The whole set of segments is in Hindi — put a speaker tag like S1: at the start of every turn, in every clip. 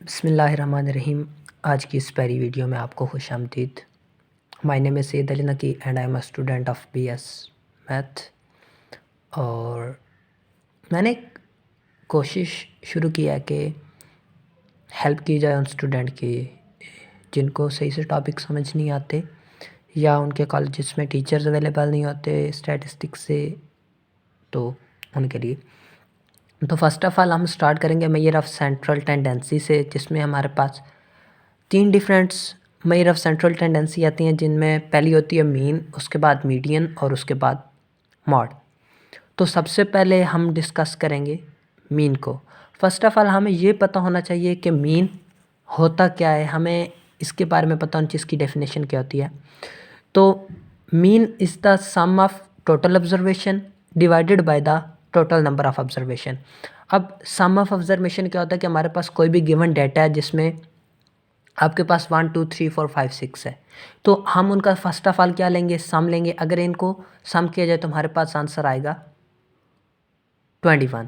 S1: बिस्मिल्लाहिर्रहमानिर्रहीम। आज की इस प्यारी वीडियो में आपको खुशामदीद। My name is Syed Ali Naqi and I am a student of BS math. और मैंने एक कोशिश शुरू किया है कि हेल्प की जाए उन स्टूडेंट की जिनको सही से टॉपिक समझ नहीं आते या उनके कॉलेजेस में टीचर्स अवेलेबल नहीं होते स्टैटिस्टिक्स से, तो उनके लिए। तो फर्स्ट ऑफ़ ऑल हम स्टार्ट करेंगे मेजर ऑफ सेंट्रल टेंडेंसी से, जिसमें हमारे पास 3 डिफरेंट्स मेजर ऑफ सेंट्रल टेंडेंसी आती हैं, जिनमें पहली होती है मीन, उसके बाद मीडियन और उसके बाद मॉड। तो सबसे पहले हम डिस्कस करेंगे मीन को। फर्स्ट ऑफ़ ऑल हमें ये पता होना चाहिए कि मीन होता क्या है, हमें इसके बारे में पता होना चाहिए इसकी डेफिनेशन क्या होती है। तो mean is the sum of total observation divided by the total number of observation. अब सम ऑफ ऑब्जर्वेशन क्या होता है कि हमारे पास कोई भी गिवन डेटा है जिसमें आपके पास 1 2 3 4 5 6 है, तो हम उनका फर्स्ट ऑफ ऑल क्या लेंगे, सम लेंगे। अगर इनको सम किया जाए तो हमारे पास आंसर आएगा 21।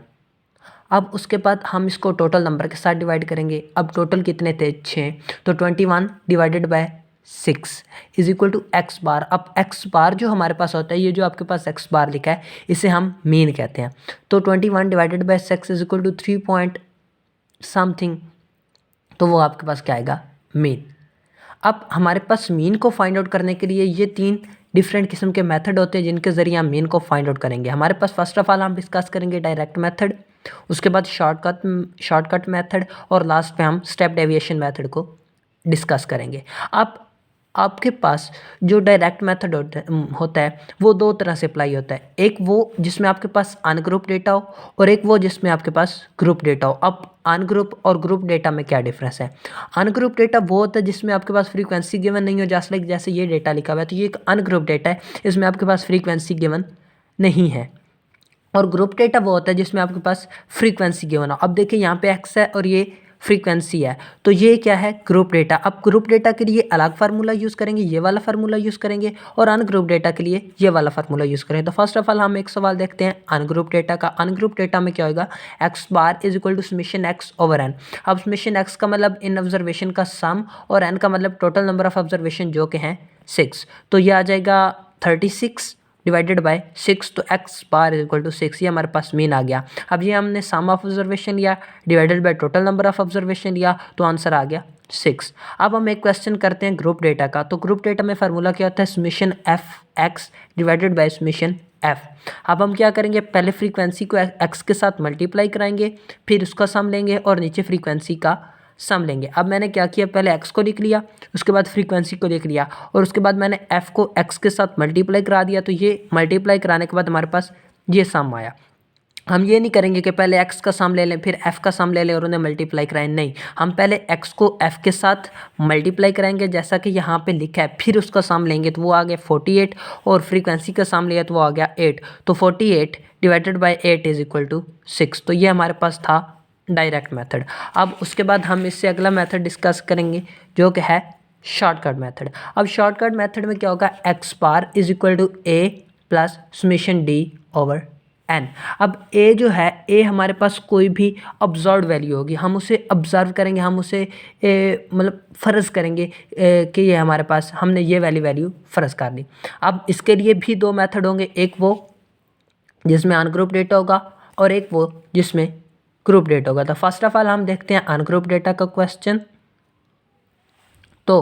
S1: अब उसके बाद हम इसको टोटल नंबर के साथ डिवाइड करेंगे। अब टोटल कितने थे, 6, तो 21 divided by 6 is equal to x bar. अब एक्स बार जो हमारे पास होता है, ये जो आपके पास एक्स बार लिखा है, इसे हम मीन कहते हैं। तो 21 divided by 6 is equal to 3 point something, तो वो आपके पास क्या आएगा, मीन। अब हमारे पास मीन को फाइंड आउट करने के लिए ये 3 डिफरेंट किस्म के मेथड होते हैं जिनके ज़रिए हम मीन को फाइंड आउट करेंगे। हमारे पास फर्स्ट ऑफ ऑल हम डिस्कस करेंगे डायरेक्ट मेथड, उसके बाद शॉर्टकट मेथड और लास्ट पे हम स्टेप डेविएशन मेथड को डिस्कस करेंगे। आपके पास जो डायरेक्ट मेथड होता है वो 2 तरह से अप्लाई होता है। एक वो जिसमें आपके पास अनग्रुप डेटा हो और एक वो जिसमें आपके पास ग्रुप डेटा हो। अब अनग्रुप और ग्रुप डेटा में क्या डिफरेंस है? अनग्रुप डेटा वो होता है जिसमें आपके पास फ्रीक्वेंसी गिवन नहीं हो, जैसे ये डेटा लिखा हुआ है, तो ये एक अनग्रुप डेटा है, इसमें आपके पास फ्रीक्वेंसी गिवन नहीं है। और ग्रुप डेटा वो होता है जिसमें आपके पास फ्रीक्वेंसी गिवन हो। अब देखिए यहाँ पे एक्स है और ये फ्रीक्वेंसी है, तो ये क्या है, ग्रुप डेटा। अब ग्रुप डेटा के लिए अलग फार्मूला यूज़ करेंगे, ये वाला फार्मूला यूज़ करेंगे, और अनग्रुप डेटा के लिए ये वाला फार्मूला यूज़ करेंगे। तो फर्स्ट ऑफ ऑल हम एक सवाल देखते हैं अनग्रुप डेटा का। अनग्रुप डेटा में क्या होगा, x bar is equal to summation x over n. अब समेशन एक्स का मतलब इन ऑब्जर्वेशन का सम और एन का मतलब टोटल नंबर ऑफ ऑब्जर्वेशन जो कि हैं 6, तो ये आ जाएगा 36 डिवाइडेड बाय 6, तो x bar is equal to 6, ये हमारे पास मीन आ गया। अब ये हमने सम ऑफ ऑब्जर्वेशन लिया divided by total number of observation लिया, तो आंसर आ गया 6। अब हम एक क्वेश्चन करते हैं ग्रुप डेटा का। तो ग्रुप डेटा में फार्मूला क्या होता है, summation F x divided by summation f. अब हम क्या करेंगे, पहले फ्रीक्वेंसी को एक्स के साथ मल्टीप्लाई कराएंगे, फिर उसका सम लेंगे और नीचे फ्रीक्वेंसी का सम लेंगे। अब मैंने क्या किया, पहले एक्स को लिख लिया, उसके बाद फ्रीक्वेंसी को लिख लिया, और उसके बाद मैंने एफ को एक्स के साथ मल्टीप्लाई करा दिया। तो ये मल्टीप्लाई कराने के बाद हमारे पास ये सम आया। हम ये नहीं करेंगे कि पहले एक्स का सम ले लें फिर एफ़ का सम ले लें और उन्हें मल्टीप्लाई कराएं, नहीं, हम पहले एक्स को एफ़ के साथ मल्टीप्लाई कराएंगे जैसा कि यहाँ पे लिखा है, फिर उसका सम लेंगे तो वो आ गया 48, और फ्रीक्वेंसी का सम लिया तो वो आ गया 8। तो 48 divided by 8 is equal to 6। तो ये हमारे पास था डायरेक्ट मेथड। अब उसके बाद हम इससे अगला मेथड डिस्कस करेंगे जो कि है शॉर्टकट मेथड। अब शॉर्टकट मेथड में क्या होगा, x bar is equal to a plus summation d over n. अब ए जो है, ए हमारे पास कोई भी ऑब्जर्व वैल्यू होगी, हम उसे ऑब्जर्व करेंगे, हम उसे मतलब फ़र्ज़ करेंगे कि ये हमारे पास, हमने ये वैल्यू फ़र्ज़ कर दी। अब इसके लिए भी 2 मेथड होंगे, एक वो जिसमें अनग्रुप डेटा होगा और एक वो जिसमें ग्रुप डेटा होगा। तो फर्स्ट ऑफ ऑल हम देखते हैं अनग्रुप डेटा का क्वेश्चन। तो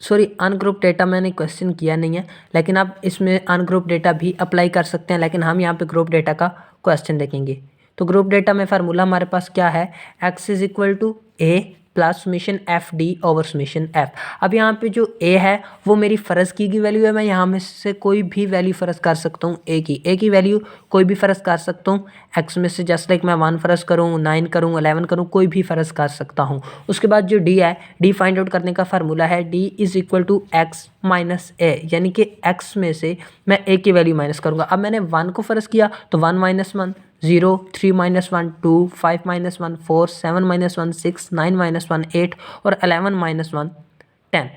S1: सॉरी, अनग्रुप डेटा मैंने क्वेश्चन किया नहीं है, लेकिन आप इसमें अनग्रुप डेटा भी अप्लाई कर सकते हैं, लेकिन हम यहाँ पे ग्रुप डेटा का क्वेश्चन देखेंगे। तो ग्रुप डेटा में फार्मूला हमारे पास क्या है, x is equal to a plus summation f d over summation f. अब यहाँ पे जो ए है वो मेरी फ़र्ज़ की गई वैल्यू है, मैं यहाँ में से कोई भी वैल्यू फ़र्ज़ कर सकता हूँ, ए की वैल्यू कोई भी फ़र्ज़ कर सकता हूँ एक्स में से, जस्ट लाइक मैं 1 फ़र्ज़ करूँ, 9 करूँ, 11 करूँ, कोई भी फ़र्ज़ कर सकता हूँ। उसके बाद जो डी है, डी फाइंड आउट करने का फार्मूला है d is equal to x minus a, यानी कि एक्स में से मैं ए की वैल्यू माइनस करूँगा। अब मैंने 1 को फ़र्ज़ किया तो 1 minus 1 0, 3 minus 1 2, 5 minus 1 4, 7 minus 1 6, 9 minus 1 8 और 11 माइनस 1 10।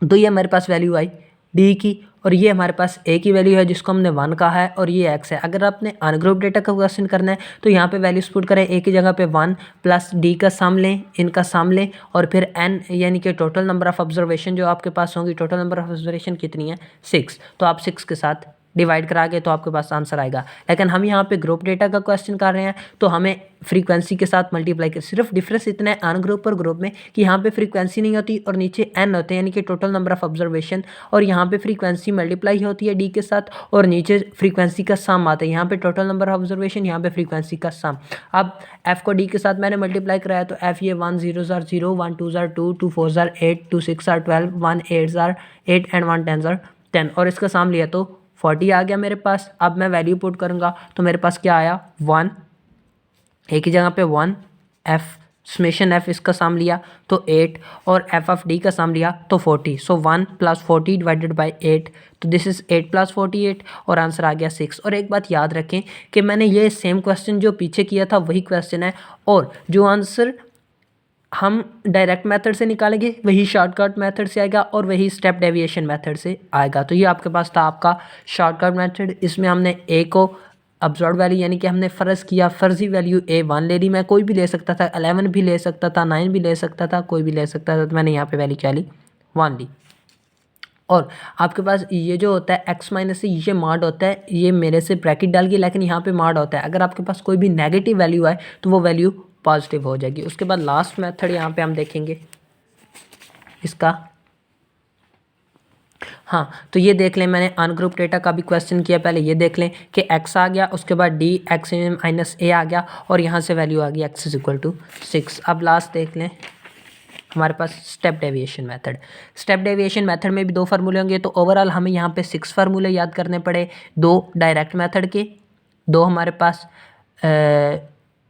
S1: तो ये हमारे पास वैल्यू आई डी की, और ये हमारे पास ए की वैल्यू है जिसको हमने 1 कहा है, और ये एक्स है। अगर आपने अनग्रुप डेटा का क्वेश्चन करना है तो यहाँ पे वैल्यूज पुट करें, ए की जगह पे 1 प्लस डी का सम लें, इनका सम लें, और फिर एन यानी कि टोटल नंबर ऑफ ऑब्जर्वेशन जो आपके पास होंगी, टोटल नंबर ऑफ ऑब्जर्वेशन कितनी है 6, तो आप 6 के साथ डिवाइड करा के तो आपके पास आंसर आएगा। लेकिन हम यहाँ पे ग्रुप डेटा का क्वेश्चन कर रहे हैं तो हमें फ्रीक्वेंसी के साथ मल्टीप्लाई कर, सिर्फ डिफरेंस इतना है अनग्रुप और ग्रुप में कि यहाँ पे फ्रीक्वेंसी नहीं होती और नीचे एन होते हैं यानी कि टोटल नंबर ऑफ ऑब्जर्वेशन, और यहाँ पे फ्रीक्वेंसी मल्टीप्लाई होती है डी के साथ और नीचे फ्रीक्वेंसी का सम आता है। यहाँ पे टोटल नंबर ऑफ ऑब्जर्वेशन, यहाँ पे फ्रीक्वेंसी का सम। अब एफ को डी के साथ मैंने मल्टीप्लाई कराया तो एफ ये 1 0 0 1 2 2 2 4 8 2 6 12 1 8 8 एंड 1 10 10, और इसका सम लिया तो 40 आ गया मेरे पास। अब मैं वैल्यू पुट करूँगा तो मेरे पास क्या आया 1, ए की जगह पे 1, एफ समेशन एफ इसका सम लिया तो 8, और एफ ऑफ डी का सम लिया तो 40। सो 1 + 40 डिवाइडेड बाई 8, तो दिस इज़ 8 + 48, और आंसर आ गया 6। और एक बात याद रखें कि मैंने ये सेम क्वेश्चन जो पीछे किया था वही क्वेश्चन है, और जो आंसर हम डायरेक्ट मेथड से निकालेंगे वही शॉर्टकट मेथड से आएगा और वही स्टेप डेविएशन मेथड से आएगा। तो ये आपके पास था आपका शॉर्टकट मेथड। इसमें हमने ए को अब्जॉर्ब वैल्यू यानी कि हमने फ़र्ज़ किया, फ़र्जी वैल्यू ए 1 ले ली, मैं कोई भी ले सकता था, 11 भी ले सकता था, 9 भी ले सकता था, कोई भी ले सकता था, तो मैंने यहाँ पे वैल्यू क्या ली 1 ली। और आपके पास ये जो होता है एक्स माइनस से ये मॉड होता है, ये मेरे से ब्रैकेट डाल गई लेकिन यहाँ पे मॉड होता है। अगर आपके पास कोई भी नेगेटिव वैल्यू आए तो वो वैल्यू पॉजिटिव हो जाएगी। उसके बाद लास्ट मेथड यहाँ पे हम देखेंगे इसका। हाँ, तो ये देख लें, मैंने अनग्रुप डेटा का भी क्वेश्चन किया, पहले ये देख लें कि x आ गया, उसके बाद डी एक्स माइनस ए आ गया, और यहाँ से वैल्यू आ गई x = 6। अब लास्ट देख लें हमारे पास step deviation method. Step deviation method में भी 2 फार्मूले होंगे, तो ओवरऑल हमें यहाँ पे 6 फार्मूले याद करने पड़े, 2 डायरेक्ट मेथड के, 2 हमारे पास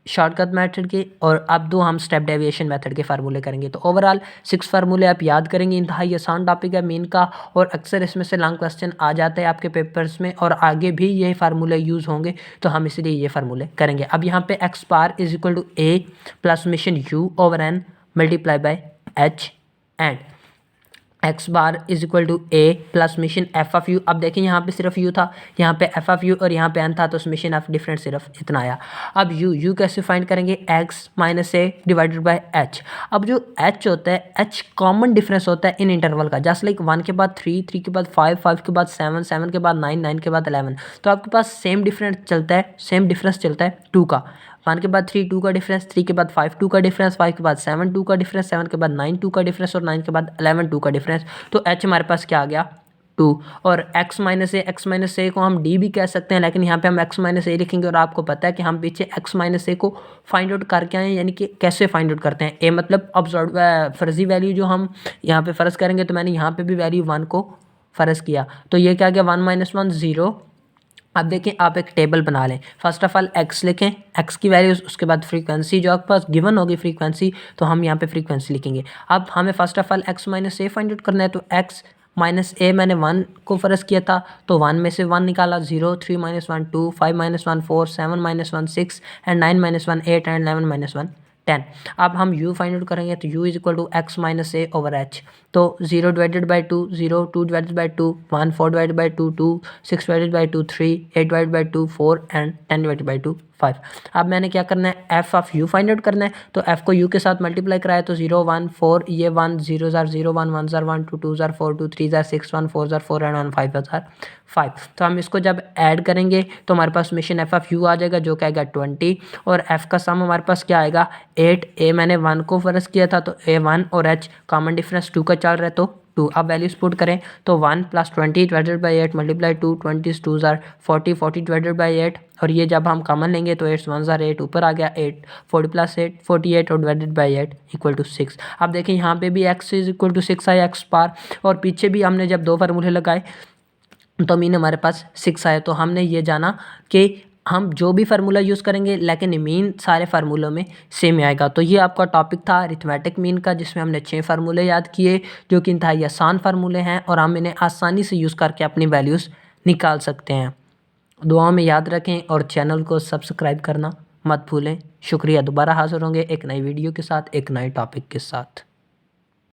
S1: शॉर्टकट मेथड के, और अब 2 हम स्टेप डेविएशन मेथड के फार्मूले करेंगे। तो ओवरऑल 6 फार्मूले आप याद करेंगे। इंतहाई आसान टॉपिक है मीन का, और अक्सर इसमें से लॉन्ग क्वेश्चन आ जाते हैं आपके पेपर्स में, और आगे भी ये फार्मूले यूज़ होंगे, तो हम इसलिए ये फार्मूले करेंगे। अब यहाँ पे x bar = a plus summation u/n multiply by h, and x bar = a plus summation f of u। अब देखें यहाँ पे सिर्फ u था, यहाँ पे f ऑफ u और यहाँ पे n था, तो समेशन f डिफरेंट सिर्फ इतना आया। अब u कैसे फाइंड करेंगे, x minus a divided by h। अब जो h होता है, h कॉमन डिफरेंस होता है इन इंटरवल का, जस्ट लाइक 1 के बाद 3, 3 के बाद 5, 5 के बाद 7, 7 के बाद 9, 9 के बाद 11, तो आपके पास सेम डिफरेंस चलता है, सेम डिफरेंस चलता है 2 का। 1 के बाद 3 2 का डिफरेंस, 3 के बाद 5 2 का डिफरेंस, 5 के बाद 7 2 का डिफरेंस, 7 के बाद 9 2 का डिफरेंस, और 9 के बाद 11 2 का डिफरेंस। तो h हमारे पास क्या आ गया 2, और x माइनस ए को हम d भी कह सकते हैं, लेकिन यहाँ पे हम x माइनस ए लिखेंगे, और आपको पता है कि हम पीछे x माइनस ए को फाइंड आउट करके आए, यानी कि कैसे फाइंड आउट करते हैं। a मतलब ऑब्जर्व फर्जी वैल्यू जो हम यहाँ पे फ़र्ज़ करेंगे, तो मैंने यहाँ पे भी वैल्यू 1 को फ़र्ज़ किया, तो ये क्या गया 1 - 1 0। अब देखें, आप एक टेबल बना लें, फर्स्ट ऑफ ऑल x लिखें, x की वैल्यूज़, उसके बाद फ्रीक्वेंसी जो आपके पास गिवन होगी फ्रीक्वेंसी, तो हम यहाँ पे फ्रीक्वेंसी लिखेंगे। अब हमें first of all x minus A find out करना है, तो x माइनस ए मैंने 1 को फ़र्ज़ किया था, तो 1 में से 1 निकाला, 0, 3 - 1 2, 5 - 1 4, 7 - 1 6, एंड 9 - 1 8, एंड 11 - 1 10। अब हम u फाइंड आउट करेंगे, तो u = x माइनस ए ओवर h, तो 0 divided by 2 0, 2 divided by 2 1, 4 divided by 2 2, 6 divided by 2 3, 8 divided by 2 4, and 10 divided by 2 5। अब मैंने क्या करना है, f of u find out करना है, तो f को u के साथ मल्टीप्लाई कराया, तो 0 1 4, ये 1 0 0 1 1 1 2 2 4 2 3 6 1 4 4, एंड 1 5 5। तो हम इसको जब ऐड करेंगे तो हमारे पास समेशन f ऑफ u आ जाएगा, जो क्या आएगा 20, और f का सम हमारे पास क्या आएगा 8। a मैंने 1 को फ़र्ज़ किया था, तो a 1 और h कॉमन डिफरेंस 2 का चल रहा है, तो 2। अब वैल्यूज पुट करें, तो 1 + 20 divided by 8 multiply 2, 20 2 40, 40 divided by 8, और ये जब हम कॉमन लेंगे तो 8 1 8 ऊपर आ गया, 8 40 + 8 48, और डिवाइडेड बाई 8 = 6। अब देखें यहाँ पे भी x = 6 आया x बार, और पीछे भी हमने जब 2 फार्मूले लगाए तो मीन हमारे पास 6 आया। तो हमने ये जाना कि हम जो भी फार्मूला यूज़ करेंगे लेकिन मीन सारे फार्मूलों में सेम आएगा। तो ये आपका टॉपिक था अरिथमेटिक मीन का, जिसमें हमने 6 फार्मूले याद किए, जो कि इंतहाई आसान फार्मूले हैं, और हम इन्हें आसानी से यूज़ करके अपनी वैल्यूज़ निकाल सकते हैं। दुआओं में याद रखें, और चैनल को सब्सक्राइब करना मत भूलें। शुक्रिया। दोबारा हाज़िर होंगे एक नई वीडियो के साथ, एक नए टॉपिक के साथ।